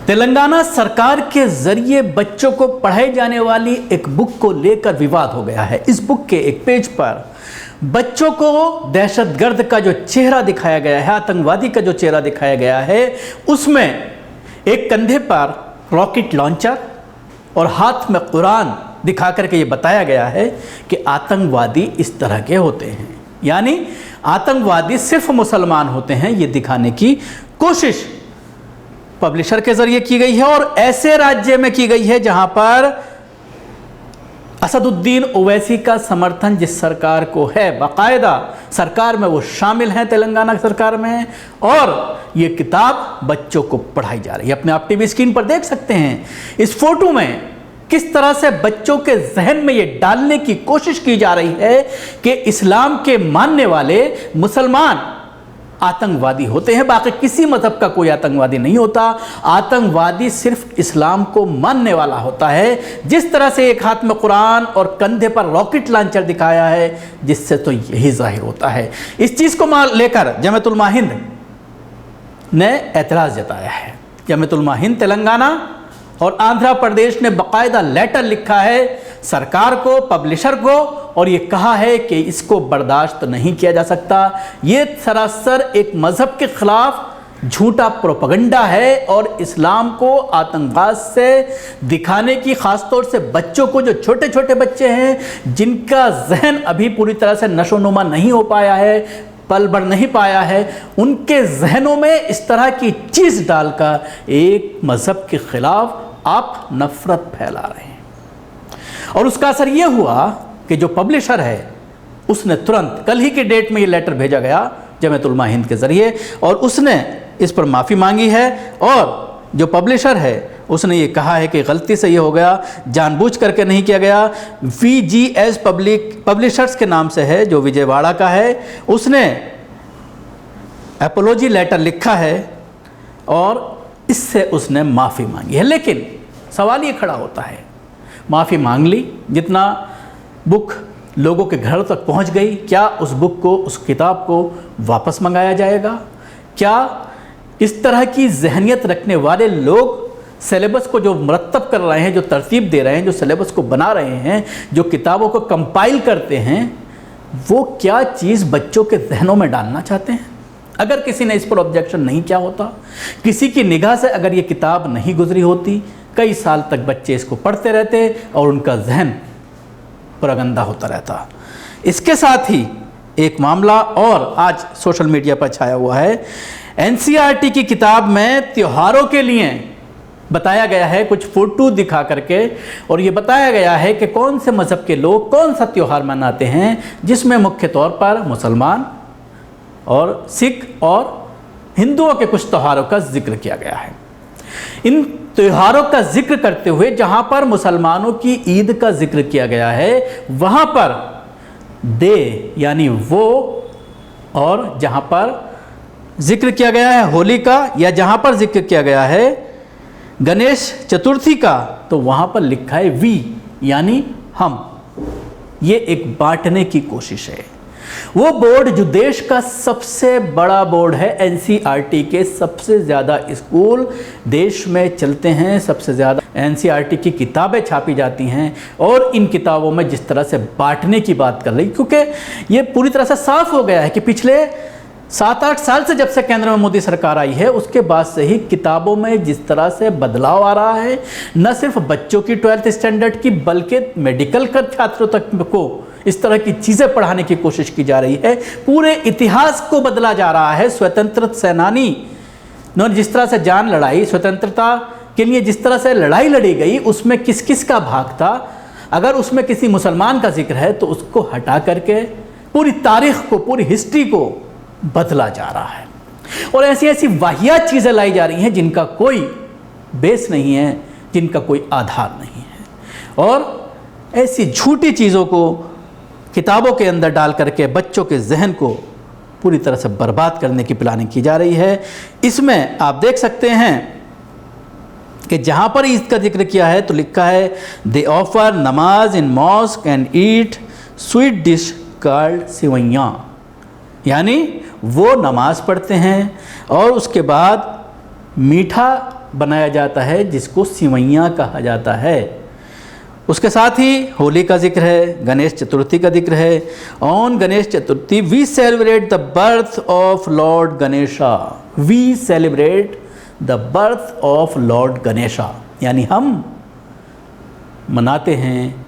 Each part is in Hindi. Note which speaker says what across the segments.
Speaker 1: तेलंगाना सरकार के जरिए बच्चों को पढ़ाई जाने वाली एक बुक को लेकर विवाद हो गया है। इस बुक के एक पेज पर बच्चों को दहशतगर्द का जो चेहरा दिखाया गया है, आतंकवादी का जो चेहरा दिखाया गया है, उसमें एक कंधे पर रॉकेट लॉन्चर और हाथ में कुरान दिखा करके ये बताया गया है कि आतंकवादी इस तरह के होते हैं, यानी आतंकवादी सिर्फ मुसलमान होते हैं, ये दिखाने की कोशिश पब्लिशर के जरिए की गई है। और ऐसे राज्य में की गई है जहां पर असदुद्दीन ओवैसी का समर्थन जिस सरकार को है, बाकायदा सरकार में वो शामिल हैं, तेलंगाना सरकार में, और ये किताब बच्चों को पढ़ाई जा रही है। अपने आप टीवी स्क्रीन पर देख सकते हैं इस फोटो में किस तरह से बच्चों के जहन में ये डालने की कोशिश की जा रही है कि इस्लाम के मानने वाले मुसलमान आतंकवादी होते हैं, बाकी किसी मजहब का कोई आतंकवादी नहीं होता। आतंकवादी सिर्फ इस्लाम को मानने वाला होता है। जिस तरह से एक हाथ में कुरान और कंधे पर रॉकेट लॉन्चर दिखाया है, जिससे तो यही जाहिर होता है। इस चीज़ को लेकर जमीयत उलमा हिंद ने एतराज़ जताया है। जमीयत उलमा हिंद तेलंगाना और आंध्र प्रदेश ने बाकायदा लेटर लिखा है सरकार को, पब्लिशर को, और ये कहा है कि इसको बर्दाश्त नहीं किया जा सकता। ये सरासर एक मज़हब के खिलाफ झूठा प्रोपेगेंडा है और इस्लाम को आतंकवाद से दिखाने की, ख़ासतौर से बच्चों को, जो छोटे छोटे बच्चे हैं जिनका जहन अभी पूरी तरह से नशोनुमा नहीं हो पाया है, पल भर नहीं पाया है, उनके जहनों में इस तरह की चीज़ डालकर एक मज़हब के ख़िलाफ़ आप नफ़रत फैला रहे हैं। और उसका असर यह हुआ कि जो पब्लिशर है उसने तुरंत, कल ही के डेट में ये लेटर भेजा गया जमीयत उलमा हिंद के ज़रिए, और उसने इस पर माफ़ी मांगी है। और जो पब्लिशर है उसने ये कहा है कि गलती से ये हो गया, जानबूझ करके नहीं किया गया। VGS पब्लिशर्स के नाम से है, जो विजयवाड़ा का है, उसने एपोलॉजी लेटर लिखा है और इससे उसने माफ़ी मांगी है। लेकिन सवाल ये खड़ा होता है, माफ़ी मांग ली, जितना बुक लोगों के घर तक पहुंच गई, क्या उस बुक को, उस किताब को वापस मंगाया जाएगा? क्या इस तरह की जहनियत रखने वाले लोग सिलेबस को जो मरतब कर रहे हैं, जो तरतीब दे रहे हैं, जो सिलेबस को बना रहे हैं, जो किताबों को कंपाइल करते हैं, वो क्या चीज़ बच्चों के जहनों में डालना चाहते हैं? अगर किसी ने इस पर ऑब्जेक्शन नहीं किया होता, किसी की निगाह से अगर ये किताब नहीं गुजरी होती, कई साल तक बच्चे इसको पढ़ते रहते और उनका जहन पूरा गंदा होता रहता। इसके साथ ही एक मामला और आज सोशल मीडिया पर छाया हुआ है। NCERT की किताब में त्योहारों के लिए बताया गया है, कुछ फोटो दिखा करके, और ये बताया गया है कि कौन से मज़हब के लोग कौन सा त्यौहार मनाते हैं, जिसमें मुख्य तौर पर मुसलमान और सिख और हिंदुओं के कुछ त्योहारों का जिक्र किया गया है। इन त्योहारों का जिक्र करते हुए जहां पर मुसलमानों की ईद का जिक्र किया गया है, वहां पर दे यानी वो, और जहां पर जिक्र किया गया है होली का, या जहां पर जिक्र किया गया है गणेश चतुर्थी का, तो वहां पर लिखा है वी यानी हम। ये एक बांटने की कोशिश है। वो बोर्ड जो देश का सबसे बड़ा बोर्ड है, NCERT के सबसे ज़्यादा स्कूल देश में चलते हैं, सबसे ज़्यादा NCERT की किताबें छापी जाती हैं, और इन किताबों में जिस तरह से बांटने की बात कर रही, क्योंकि ये पूरी तरह से साफ हो गया है कि पिछले 7-8 साल से जब से केंद्र में मोदी सरकार आई है, उसके बाद से ही किताबों में जिस तरह से बदलाव आ रहा है, न सिर्फ बच्चों की 12th स्टैंडर्ड की, बल्कि मेडिकल कर छात्रों तक को इस तरह की चीज़ें पढ़ाने की कोशिश की जा रही है। पूरे इतिहास को बदला जा रहा है। स्वतंत्र सेनानी ने जिस तरह से जान लड़ाई, स्वतंत्रता के लिए जिस तरह से लड़ाई लड़ी गई, उसमें किस किस का भाग था, अगर उसमें किसी मुसलमान का जिक्र है तो उसको हटा करके पूरी तारीख को, पूरी हिस्ट्री को बदला जा रहा है। और ऐसी ऐसी वाहियात चीज़ें लाई जा रही हैं जिनका कोई बेस नहीं है, जिनका कोई आधार नहीं है, और ऐसी झूठी चीज़ों को किताबों के अंदर डाल करके बच्चों के जहन को पूरी तरह से बर्बाद करने की प्लानिंग की जा रही है। इसमें आप देख सकते हैं कि जहाँ पर ईद का जिक्र किया है तो लिखा है they offer namaz in mosque and eat sweet dish called sewaiyan, यानी वो नमाज पढ़ते हैं और उसके बाद मीठा बनाया जाता है जिसको सिवैयाँ कहा जाता है। उसके साथ ही होली का जिक्र है, गणेश चतुर्थी का जिक्र है। On Ganesh Chaturthi we celebrate the birth of lord Ganesha. We celebrate the birth of lord Ganesha, यानी हम मनाते हैं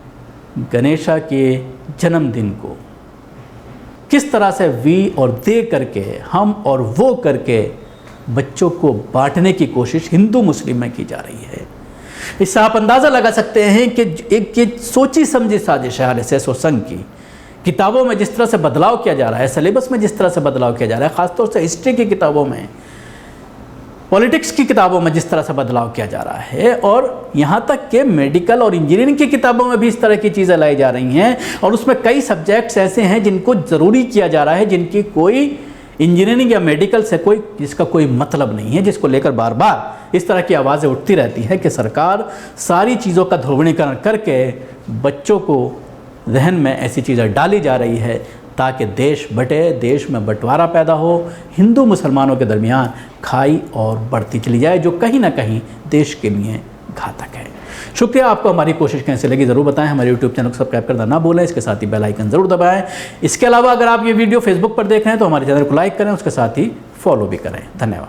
Speaker 1: गणेशा के जन्मदिन को। किस तरह से वी और दे करके, हम और वो करके बच्चों को बांटने की कोशिश हिंदू मुस्लिम में की जा रही है। इससे आप अंदाज़ा लगा सकते हैं कि एक ये सोची समझी साजिश है आरएसएस और संघ की। किताबों में जिस तरह से बदलाव किया जा रहा है, सिलेबस में जिस तरह से बदलाव किया जा रहा है, ख़ासतौर से हिस्ट्री की किताबों में, पॉलिटिक्स की किताबों में जिस तरह से बदलाव किया जा रहा है, और यहाँ तक कि मेडिकल और इंजीनियरिंग की किताबों में भी इस तरह की चीज़ें लाई जा रही हैं। और उसमें कई सब्जेक्ट्स ऐसे हैं जिनको ज़रूरी किया जा रहा है, जिनकी कोई इंजीनियरिंग या मेडिकल से जिसका कोई मतलब नहीं है, जिसको लेकर बार बार इस तरह की आवाज़ें उठती रहती हैं कि सरकार सारी चीज़ों का ध्रुवीकरण करके बच्चों को जहन में ऐसी चीज़ें डाली जा रही है ताकि देश बटे, देश में बंटवारा पैदा हो, हिंदू मुसलमानों के दरमियान खाई और बढ़ती चली जाए, जो कहीं ना कहीं देश के लिए घातक है। शुक्रिया। आपको हमारी कोशिश कैसे लगी ज़रूर बताएं। हमारे YouTube चैनल को सब्सक्राइब करना ना भूलें, इसके साथ ही बेल आइकन ज़रूर दबाएं। इसके अलावा अगर आप ये वीडियो फेसबुक पर देख रहे हैं तो हमारे चैनल को लाइक करें, उसके साथ ही फॉलो भी करें। धन्यवाद।